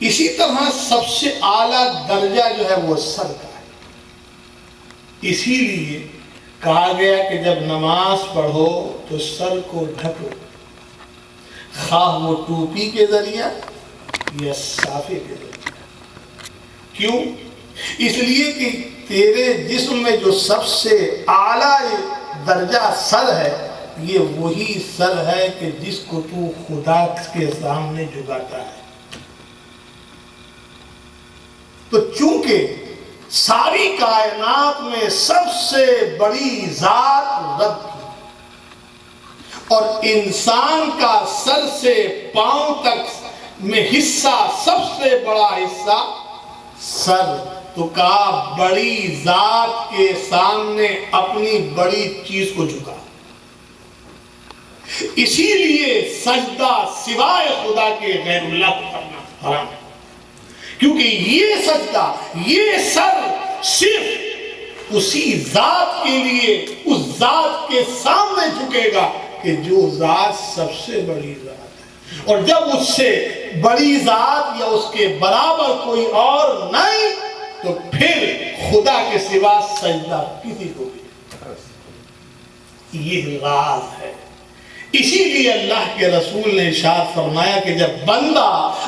اسی طرح سب سے اعلیٰ درجہ جو ہے وہ سر کا ہے، اسی لیے کہا گیا کہ جب نماز پڑھو تو سر کو ڈھکو، خواہ وہ ٹوپی کے ذریعہ یا صافے کے ذریعہ۔ کیوں؟ اس لیے کہ تیرے جسم میں جو سب سے اعلیٰ درجہ سر ہے، یہ وہی سر ہے کہ جس کو تو خدا کے سامنے جھکاتا ہے۔ تو چونکہ ساری کائنات میں سب سے بڑی ذات رب کی، اور انسان کا سر سے پاؤں تک میں حصہ سب سے بڑا حصہ سر، تو کہا بڑی ذات کے سامنے اپنی بڑی چیز کو جھکا۔ اسی لیے سجدہ سوائے خدا کے غیر اللہ کو کرنا حرام ہے، کیونکہ یہ سجدہ، یہ سر صرف اسی ذات کے لیے، اس ذات کے سامنے جھکے گا کہ جو ذات سب سے بڑی ذات ہے، اور جب اس سے بڑی ذات یا اس کے برابر کوئی اور نہیں تو پھر خدا کے سوا سجدہ کسی کو بھی۔ یہ راز ہے۔ اسی لیے اللہ کے رسول نے ارشاد فرمایا کہ جب بندہ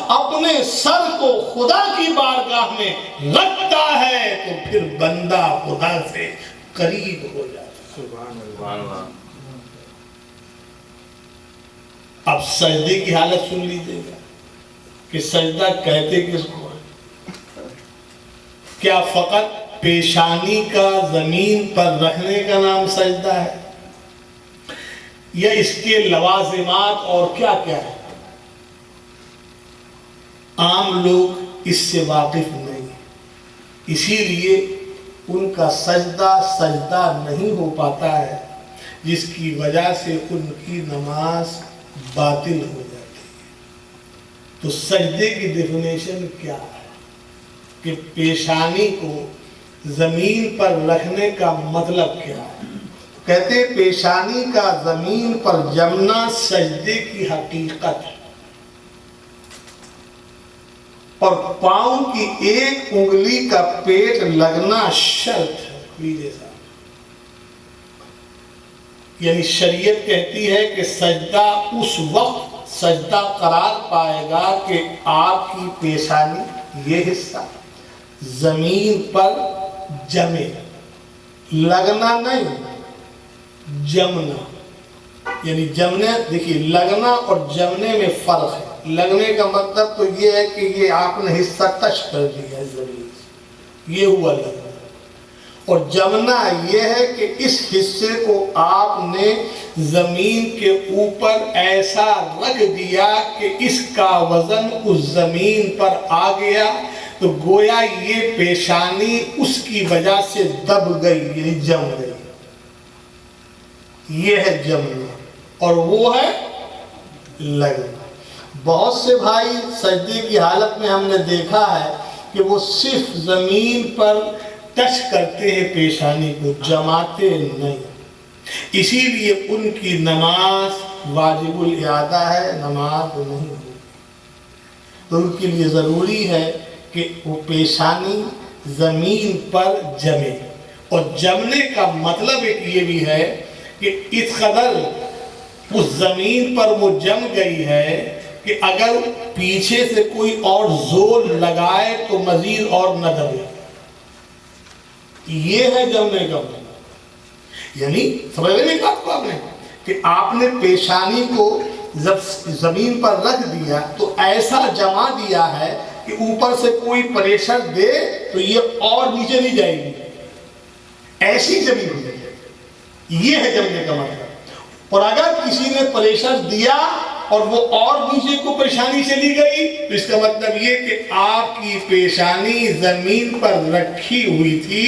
اپنے سر کو خدا کی بارگاہ میں رکھتا ہے تو پھر بندہ خدا سے قریب ہو جاتا ہے۔ سبحان اللہ۔ اب سجدے کی حالت سن لیجیے گا کہ سجدہ کہتے کس کو ہے؟ کیا فقط پیشانی کا زمین پر رکھنے کا نام سجدہ ہے، یا اس کے لوازمات اور کیا کیا ہے؟ عام لوگ اس سے واقف نہیں، اسی لیے ان کا سجدہ نہیں ہو پاتا ہے، جس کی وجہ سے ان کی نماز باطل ہو جاتی ہے۔ تو سجدے کی ڈیفینیشن کیا ہے کہ پیشانی کو زمین پر رکھنے کا مطلب کیا ہے؟ کہتے ہیں پیشانی کا زمین پر جمنا سجدے کی حقیقت ہے، اور پاؤں کی ایک انگلی کا پیٹ لگنا شرط ہے۔ لیجیے صاحب، یعنی شریعت کہتی ہے کہ سجدہ اس وقت سجدہ قرار پائے گا کہ آپ کی پیشانی یہ حصہ زمین پر جمے، لگنا نہیں، جمنا۔ یعنی جمنے، دیکھیے لگنا اور جمنے میں فرق ہے۔ لگنے کا مطلب تو یہ ہے کہ یہ آپ نے حصہ ٹچ کر دیا ہے زمین سے، یہ ہوا لگنا۔ اور جمنا یہ ہے کہ اس حصے کو آپ نے زمین کے اوپر ایسا رکھ دیا کہ اس کا وزن اس زمین پر آ گیا، تو گویا یہ پیشانی اس کی وجہ سے دب گئی، یعنی جم گئی۔ یہ ہے جمنا، اور وہ ہے لگنا۔ بہت سے بھائی سجدے کی حالت میں ہم نے دیکھا ہے کہ وہ صرف زمین پر ٹچ کرتے ہیں، پیشانی کو جماتے نہیں، اسی لیے ان کی نماز واجب الاعادہ ہے، نماز نہیں ہوتی۔ تو ان کے لیے ضروری ہے کہ وہ پیشانی زمین پر جمے، اور جمنے کا مطلب ایک یہ بھی ہے کہ اس قدر اس زمین پر وہ جم گئی ہے کہ اگر پیچھے سے کوئی اور زور لگائے تو مزید اور نہ دبے۔ یہ ہے جمنے کا مطلب۔ یعنی سمجھ رہے ہیں بات کو آپ نے کہ آپ نے پیشانی کو جب زمین پر رکھ دیا تو ایسا جما دیا ہے کہ اوپر سے کوئی پریشر دے تو یہ اور نیچے نہیں جائے گی، ایسی جمی ہوئی ہے۔ یہ ہے جمنے کا مطلب۔ اور اگر کسی نے پریشر دیا اور وہ اور نیچے کو پیشانی چلی گئی تو اس کا مطلب یہ کہ آپ کی پیشانی زمین پر رکھی ہوئی تھی،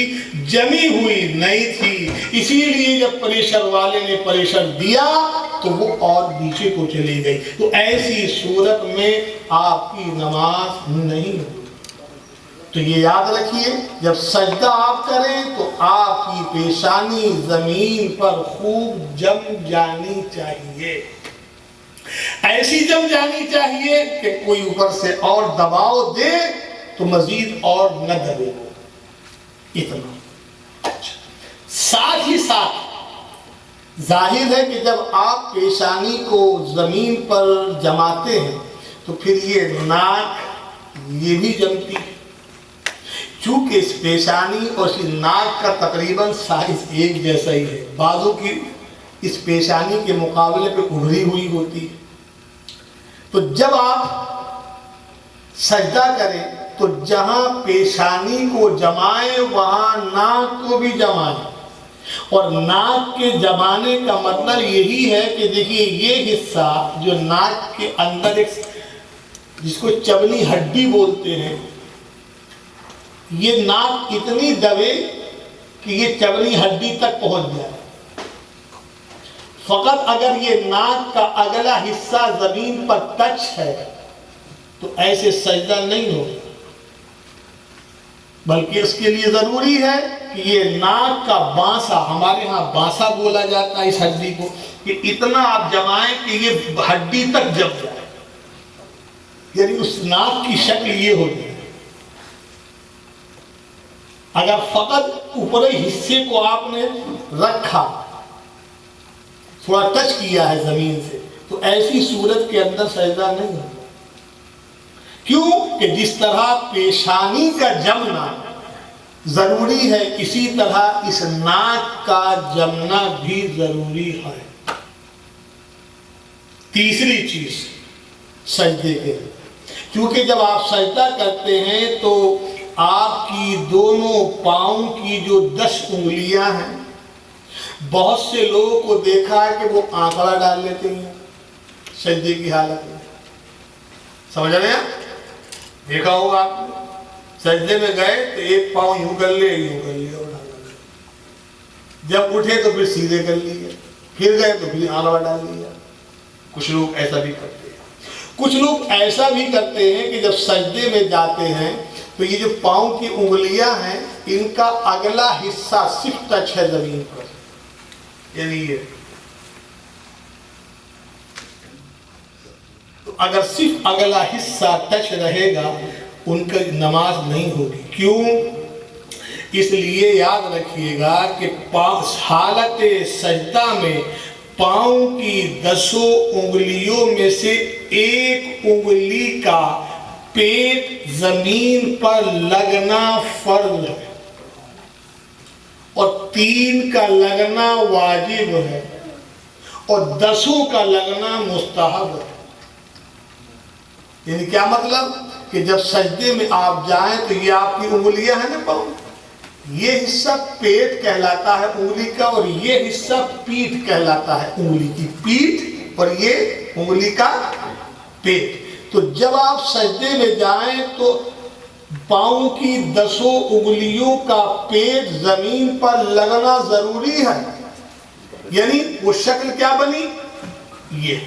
جمی ہوئی نہیں تھی، اسی لیے جب پریشر والے نے پریشر دیا تو وہ اور نیچے کو چلی گئی۔ تو ایسی صورت میں آپ کی نماز نہیں ہوئی۔ تو یہ یاد رکھیے، جب سجدہ آپ کریں تو آپ کی پیشانی زمین پر خوب جم جانی چاہیے۔ ایسی جم جانی چاہیے کہ کوئی اوپر سے اور دباؤ دے تو مزید اور نہ دبے، اتنا۔ ساتھ ہی ساتھ ظاہر ہے کہ جب آپ پیشانی کو زمین پر جماتے ہیں تو پھر یہ ناک یہ بھی جمتی ہے، چونکہ اس پیشانی اور اس ناک کا تقریباً سائز ایک جیسا ہی ہے، بازو کی اس پیشانی کے مقابلے پہ ابھری ہوئی ہوتی ہے۔ تو جب آپ سجدہ کریں تو جہاں پیشانی کو جمائیں وہاں ناک کو بھی جمائیں، اور ناک کے جمانے کا مطلب یہی ہے کہ دیکھیے یہ حصہ جو ناک کے اندر ایک جس کو چبنی ہڈی بولتے ہیں، یہ ناک اتنی دبے کہ یہ چبنی ہڈی تک پہنچ جائے۔ فقط اگر یہ ناک کا اگلا حصہ زمین پر ٹچ ہے تو ایسے سجدہ نہیں ہو، بلکہ اس کے لیے ضروری ہے کہ یہ ناک کا بانسا، ہمارے ہاں بانسا بولا جاتا ہے اس ہڈی کو، کہ اتنا آپ جمائیں کہ یہ ہڈی تک جم جائے، یعنی اس ناک کی شکل یہ ہو جائے۔ اگر فقط اوپری حصے کو آپ نے رکھا، تھوڑا ٹچ کیا ہے زمین سے، تو ایسی صورت کے اندر سجدہ نہیں ہوگا۔ کیوں کہ جس طرح پیشانی کا جمنا ضروری ہے، اسی طرح اس ناک کا جمنا بھی ضروری ہے۔ تیسری چیز سجدے کے، کیونکہ جب آپ سجدہ کرتے ہیں تو آپ کی دونوں پاؤں کی جو 10 انگلیاں ہیں، بہت سے لوگوں کو دیکھا ہے کہ وہ آنکڑا ڈال لیتے ہیں سجدے کی حالت میں، سمجھ رہے ہیں؟ دیکھا ہوگا آپ نے، سجدے میں گئے تو ایک پاؤں یوں کر لیا اور ڈال لیا، جب اٹھے تو پھر سیدھے کر لیے، پھر گئے تو پھر آنکڑا ڈال لیا۔ کچھ لوگ ایسا بھی کرتے ہیں۔ کچھ لوگ ایسا بھی کرتے ہیں کہ جب سجدے میں جاتے ہیں تو یہ جو پاؤں کی انگلیاں ہیں، ان کا اگلا حصہ صرف ٹچ ہے زمین پر، یعنی یہ، تو اگر صرف اگلا حصہ ٹچ رہے گا ان کا نماز نہیں ہوگی۔ کیوں؟ اس لیے یاد رکھیے گا کہ حالت سجدہ میں پاؤں کی 10 انگلیوں میں سے ایک انگلی کا پیٹ زمین پر لگنا فرض ہے اور 3 کا لگنا واجب ہے اور 10 کا لگنا مستحب ہے۔ یعنی کیا مطلب کہ جب سجدے میں آپ جائیں تو یہ آپ کی انگلیاں ہیں نا پاؤں، یہ حصہ پیٹ کہلاتا ہے انگلی کا، اور یہ حصہ پیٹھ کہلاتا ہے انگلی کی، پیٹھ، اور یہ انگلی کا پیٹ۔ تو جب آپ سجدے میں جائیں تو پاؤں کی 10 انگلیوں کا پیٹ زمین پر لگنا ضروری ہے، یعنی وہ شکل کیا بنی؟ یہ۔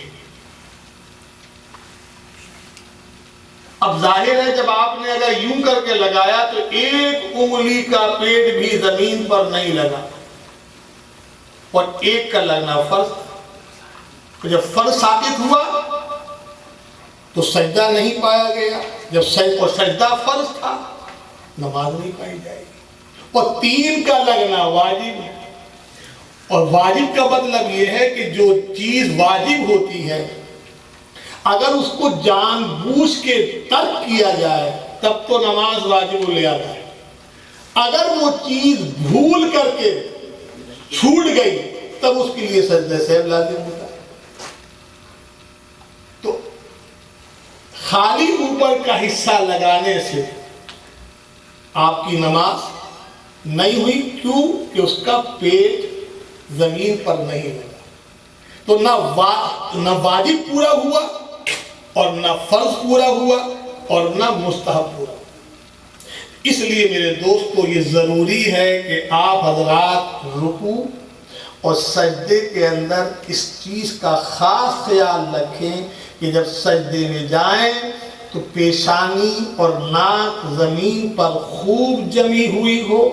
اب ظاہر ہے جب آپ نے اگر یوں کر کے لگایا تو ایک انگلی کا پیٹ بھی زمین پر نہیں لگا، اور ایک کا لگنا فرض۔ تو جب فرض ثابت ہوا تو سجدہ نہیں پایا گیا، جب سجدہ فرض تھا نماز نہیں پائی جائے گی۔ اور 3 کا لگنا واجب ہے، اور واجب کا مطلب یہ ہے کہ جو چیز واجب ہوتی ہے اگر اس کو جان بوجھ کے ترک کیا جائے تب تو نماز واجب الیادا ہے، اگر وہ چیز بھول کر کے چھوٹ گئی تب اس کے لیے سجدہ سہو لازم ہوتا ہے۔ تو خالی اوپر کا حصہ لگانے سے آپ کی نماز نہیں ہوئی، کیوں کہ اس کا پیٹ زمین پر نہیں لگا، تو نہ واجب پورا ہوا اور نہ فرض پورا ہوا اور نہ مستحب پورا۔ اس لیے میرے دوستو یہ ضروری ہے کہ آپ حضرات رکوع اور سجدے کے اندر اس چیز کا خاص خیال رکھیں کہ جب سجدے میں جائیں تو پیشانی اور ناک زمین پر خوب جمی ہوئی ہو،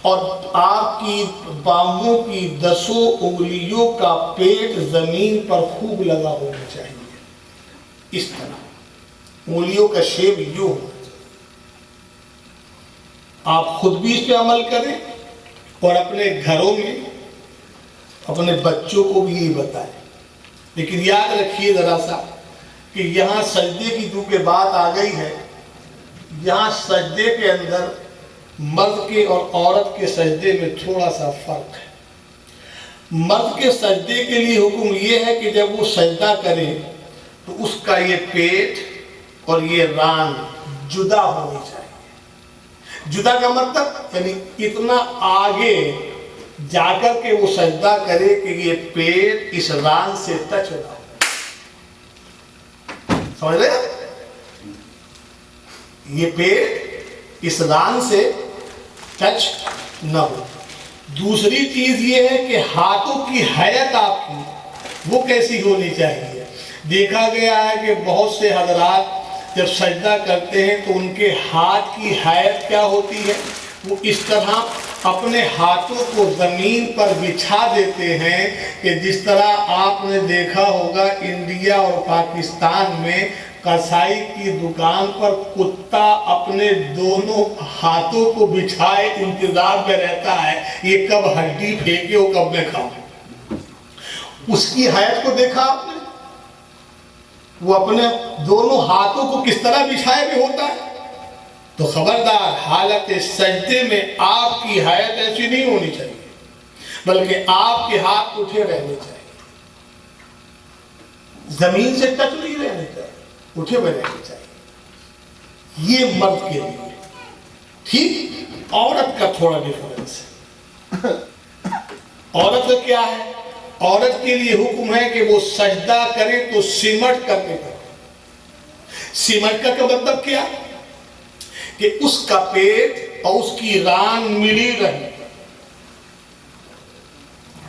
اور آپ کی باموں کی 10 انگلیوں کا پیٹ زمین پر خوب لگا ہونا چاہیے، اس طرح انگلیوں کا شیپ یوں ہونا چاہیے۔ آپ خود بھی اس پہ عمل کریں اور اپنے گھروں میں اپنے بچوں کو بھی یہی بتائیں۔ لیکن یاد رکھیے ذرا سا کہ یہاں سجدے کی چونکہ بات آ گئی ہے، یہاں سجدے کے اندر مرد کے اور عورت کے سجدے میں تھوڑا سا فرق ہے۔ مرد کے سجدے کے لیے حکم یہ ہے کہ جب وہ سجدہ کرے تو اس کا یہ پیٹ اور یہ ران جدا ہونی چاہیے۔ جدا کا مطلب یعنی اتنا آگے جا کر کے وہ سجدہ کرے کہ یہ پیٹ اس ران سے ٹچ نہ ہو۔ سمجھ رہے؟ یہ پیٹ اس ران سے ٹچ نہ ہو۔ دوسری چیز یہ ہے کہ ہاتھوں کی حیت آپ کی وہ کیسی ہونی چاہیے۔ دیکھا گیا ہے کہ بہت سے حضرات جب سجدہ کرتے ہیں تو ان کے ہاتھ کی حیت کیا ہوتی ہے، وہ اس طرح اپنے ہاتھوں کو زمین پر بچھا دیتے ہیں کہ جس طرح آپ نے دیکھا ہوگا انڈیا اور پاکستان میں کسائی کی دکان پر کتا اپنے دونوں ہاتھوں کو بچھائے انتظار میں رہتا ہے یہ کب ہڈی پھینکے اور کب میں کھاؤں۔ اس کی حیت کو دیکھا آپ نے، وہ اپنے دونوں ہاتھوں کو کس طرح بچھائے ہوئے ہوتا ہے۔ تو خبردار حالت سجدے میں آپ کی حیت ایسی نہیں ہونی چاہیے، بلکہ آپ کے ہاتھ اٹھے رہنے چاہیے، زمین سے ٹچ نہیں رہنے چاہیے، اٹھے ہوئے رہنے چاہیے۔ یہ مرد کے لیے ٹھیک۔ عورت کا تھوڑا ڈیفرنس ہے۔ عورت کا کیا ہے؟ عورت کے لیے حکم ہے کہ وہ سجدہ کرے تو سمٹ کر کے کرے۔ سمٹ کر کا مطلب کیا؟ کہ اس کا پیٹ اور اس کی ران ملی رہے۔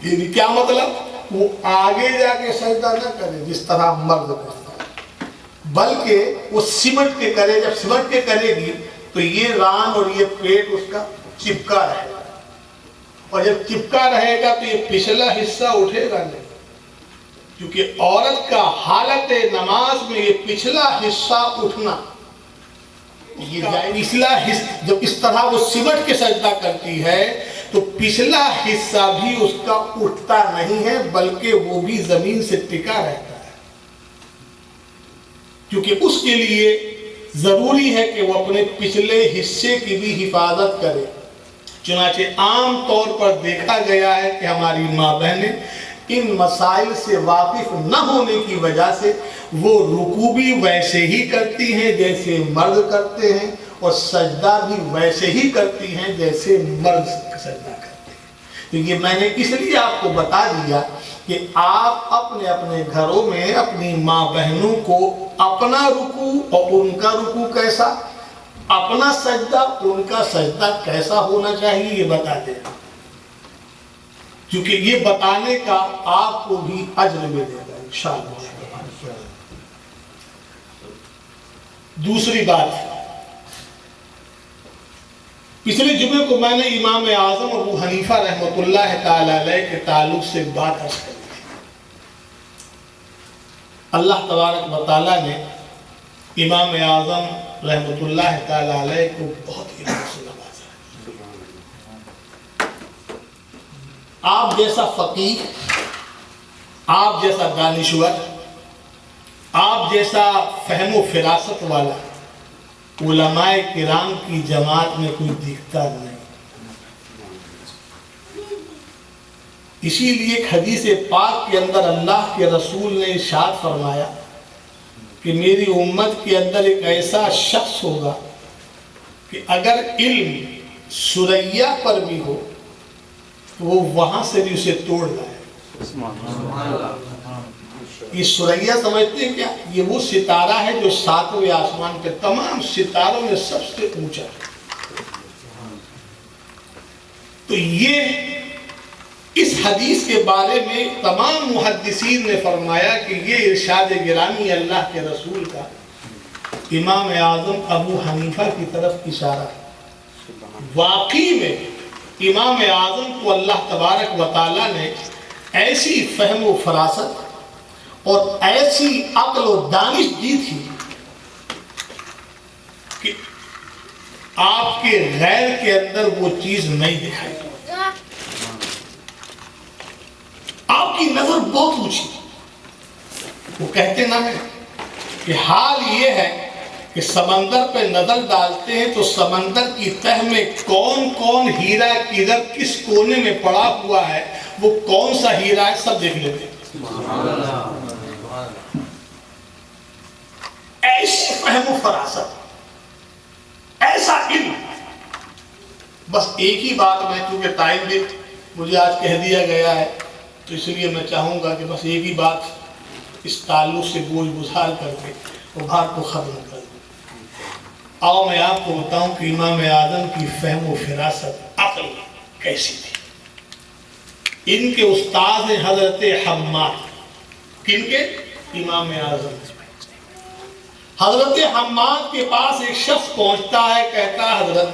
یہ کیا مطلب؟ وہ آگے جا کے سجدہ نہ کرے جس طرح مرد کرتا ہے، بلکہ وہ سمٹ کے کرے۔ جب سمٹ کے کرے گی تو یہ ران اور یہ پیٹ اس کا چپکا رہے گا، اور جب چپکا رہے گا تو یہ پچھلا حصہ اٹھے گا نہیں، کیونکہ عورت کا حالت نماز میں یہ پچھلا حصہ اٹھنا یہ پچھلا حصہ جب اس طرح وہ سمٹ کے سجدہ کرتی ہے تو پچھلا حصہ بھی اس کا اٹھتا نہیں ہے، بلکہ وہ بھی زمین سے ٹکا رہتا ہے، کیونکہ اس کے لیے ضروری ہے کہ وہ اپنے پچھلے حصے کی بھی حفاظت کرے۔ چنانچہ عام طور پر دیکھا گیا ہے کہ ہماری ماں بہنیں ان مسائل سے واقف نہ ہونے کی وجہ سے وہ رکوع بھی ویسے ہی کرتی ہیں جیسے مرد کرتے ہیں، اور سجدہ بھی ویسے ہی کرتی ہیں جیسے مرد سجدہ کرتے ہیں۔ تو یہ میں نے اس لیے آپ کو بتا دیا کہ آپ اپنے اپنے گھروں میں اپنی ماں بہنوں کو اپنا رکوع اور ان کا رکوع کیسا، اپنا سجدہ ان کا سجدہ کیسا ہونا چاہیے یہ بتا دیں، کیونکہ یہ بتانے کا آپ کو بھی اجر ملے گا انشاءاللہ۔ دوسری بات، پچھلے جمعے کو میں نے امام اعظم ابو حنیفہ رحمۃ اللہ تعالی علیہ کے تعلق سے بات عرض کری تھی۔ اللہ تبارک و تعالیٰ نے امام اعظم رحمۃ اللہ تعالی علیہ کو بہت علم سے نوازا۔ آپ جیسا فقیہ، آپ جیسا دانشور، آپ جیسا فہم و فراست والا علماء کرام کی جماعت میں کوئی دکھتا نہیں۔ اسی لیے ایک حدیث پاک کے اندر اللہ کے رسول نے ارشاد فرمایا کہ میری امت کے اندر ایک ایسا شخص ہوگا کہ اگر علم سریا پر بھی ہو تو وہ وہاں سے بھی اسے توڑ لائے۔ یہ سریا سمجھتے ہیں کیا؟ یہ وہ ستارہ ہے جو 7ویں آسمان پہ تمام ستاروں میں سب سے اونچا ہے۔ تو یہ اس حدیث کے بارے میں تمام محدثین نے فرمایا کہ یہ ارشاد گرامی اللہ کے رسول کا امام اعظم ابو حنیفہ کی طرف اشارہ ہے۔ واقعی میں امام اعظم کو اللہ تبارک و تعالیٰ نے ایسی فہم و فراست اور ایسی عقل و دانش دی تھی کہ آپ کے غیر کے اندر وہ چیز نہیں دکھائی. آپ کی نظر بہت اونچی. وہ کہتے نہ ہیں کہ حال یہ ہے کہ سمندر پہ نظر ڈالتے ہیں تو سمندر کی تہ میں کون کون ہیرا کدھر کس کونے میں پڑا ہوا ہے، وہ کون سا ہیرا ہے سب دیکھ لیتے ہیں. ایسی فہم و فراست، ایسا علم. بس ایک ہی بات میں، کیونکہ ٹائم بھی مجھے آج کہہ دیا گیا ہے تو اس لیے میں چاہوں گا کہ بس ایک ہی بات اس تعلق سے بوجھ گزار کر کے وہ بات کو ختم کر دوں. آؤ میں آپ کو بتاؤں کہ امام اعظم کی فہم و فراست، عقل کیسی تھی. ان کے استاد ہیں حضرت حماد. کن کے؟ امام اعظم. حضرت حماد کے پاس ایک شخص پہنچتا ہے، کہتا ہے حضرت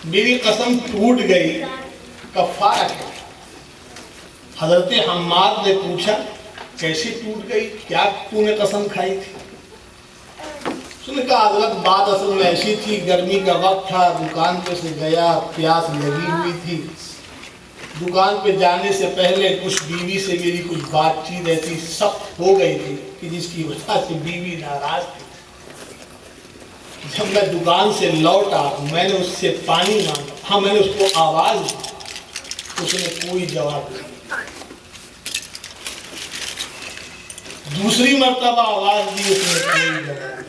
میری قسم ٹوٹ گئی، کفارہ ہے. حضرت حماد نے پوچھا کیسے ٹوٹ گئی، کیا تو نے قسم کھائی تھی؟ اس نے کہا حضرت بات اصل میں ایسی تھی، گرمی کا وقت تھا، دکان پہ سے گیا، پیاس لگی ہوئی تھی. دکان پہ جانے سے پہلے کچھ بیوی سے میری کچھ بات چیت ایسی سخت ہو گئی تھی کہ جس کی وجہ سے بیوی ناراض تھی. جب میں دکان سے لوٹا میں نے اس سے پانی مانگا. ہاں میں نے اس کو آواز دی، اس نے کوئی جواب نہیں. دوسری مرتبہ آواز دی، اس نے کوئی جواب نہیں.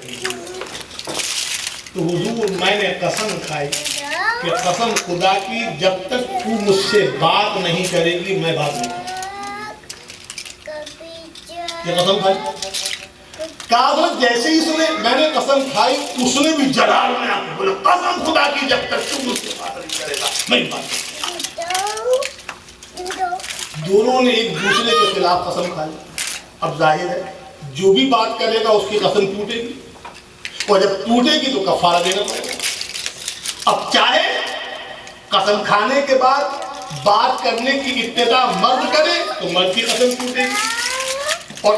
تو حضور میں نے قسم کھائی کہ قسم خدا کی جب تک تو مجھ سے بات نہیں کرے گی میں بات نہیں کروں. یہ قسم کھائی. کہا جیسے ہی سنے میں نے قسم کھائی، اس نے بھی جلال میں آ کے بولا قسم خدا کی جب تک تو مجھ سے بات نہیں کرے گا میں بات نہیں کروں. دونوں نے ایک دوسرے کے خلاف قسم کھائی. اب ظاہر ہے جو بھی بات کرے گا اس کی قسم ٹوٹے گی، اور جب ٹوٹے گی تو کفارہ دینا پڑے گا. اب چاہے قسم کھانے کے بعد بات کرنے کی ابتدا مرد کرے تو مرد کی قسم ٹوٹے گی، اور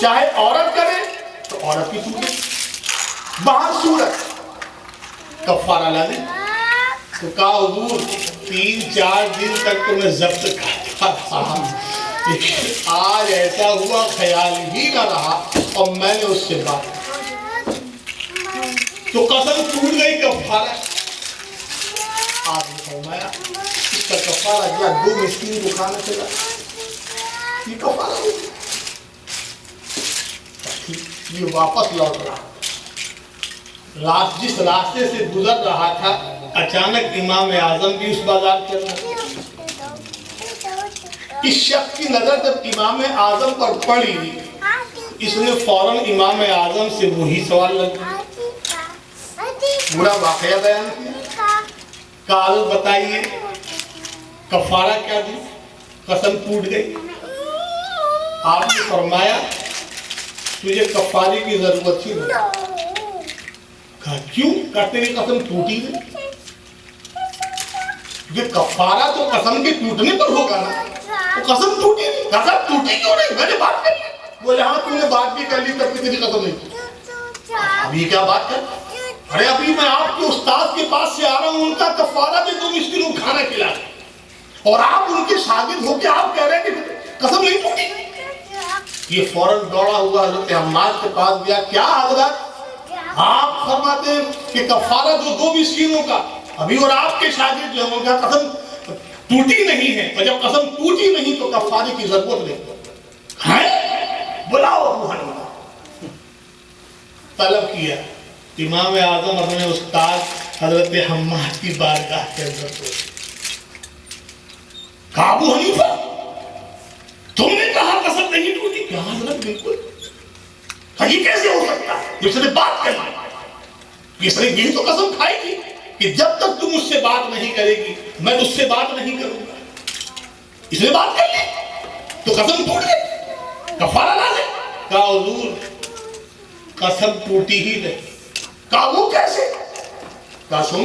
چاہے عورت کرے تو عورت کی ٹوٹے گی. باہر صورت کفارہ لازم. تو کہا حضور 3-4 دن تک تو میں ضبط کرتا تھا، لیکن آج ایسا ہوا خیال ہی نہ رہا اور میں نے اس سے بات تو قسم ٹوٹ گئی. کفارہ آپ نے فرمایا اس کا کفارہ کیا 2 مسکین کو کھانا چلا. یہ کفارہ یہ واپس لوٹ رہا، جس راستے سے گزر رہا تھا اچانک امام اعظم بھی اس بازار چل رہا. اس شخص کی نظر جب امام اعظم پر پڑی اس نے فوراً امام اعظم سے وہی سوال لگا، پورا واقعہ بیان کیا. کہا بتائیے کفارہ کیا دی، قسم ٹوٹ گئی. آپ نے فرمایا تجھے کفارے کی ضرورت ہی نہیں. کہا کیوں؟ کہتے ہیں قسم ٹوٹی نہیں. یہ کفارہ تو قسم کے ٹوٹنے پر ہوگا نا، تو قسم ٹوٹی نہیں. قسم ٹوٹی کیوں نہیں؟ میں نے بات کر لی. بولے ہاں تم نے بات بھی کر لی تب بھی تیری قسم نہیں ٹوٹی. ابھی کیا بات کر؟ ارے ابھی میں آپ کے استاد کے پاس سے آ رہا ہوں، ان کا کفارہ بھی 2 مسکینوں کو کھانا کھلا رہے اور آپ ان کے شاگرد ہو کے آپ کہہ رہے ہیں کہ قسم نہیں ٹوٹی. یہ فوراً دوڑا ہوا حضرت حماد کے پاس گیا. کیا حضرت آپ فرماتے ہیں کہ کفارہ جو 2 مسکینوں کا، ابھی اور آپ کے شاگرد جو ہیں ان کا قسم ٹوٹی نہیں ہے، اور جب قسم ٹوٹی نہیں تو کفارے کی ضرورت نہیں ہے. بلاؤ ابو حنیفہ. طلب کیا. امام اعظم اپنے استاد حضرت حماد کی بارگاہ کے اندر پہنچے. کہا ابو حنیفہ تم نے کہا قسم نہیں ٹوٹی. کیا حضرت بالکل. یہ کیسے ہو سکتا ہے؟ اس نے بات کرنا، اس نے یہی تو قسم کھائی تھی کہ جب تک تم مجھ سے بات نہیں کرے گی میں تجھ سے بات نہیں کروں گا. اس نے بات کر لی تو قسم ٹوٹ گئی، کفارہ لازم. کہا حضور قسم ٹوٹی ہی نہیں. کہا وہ کیسے؟ کہا سن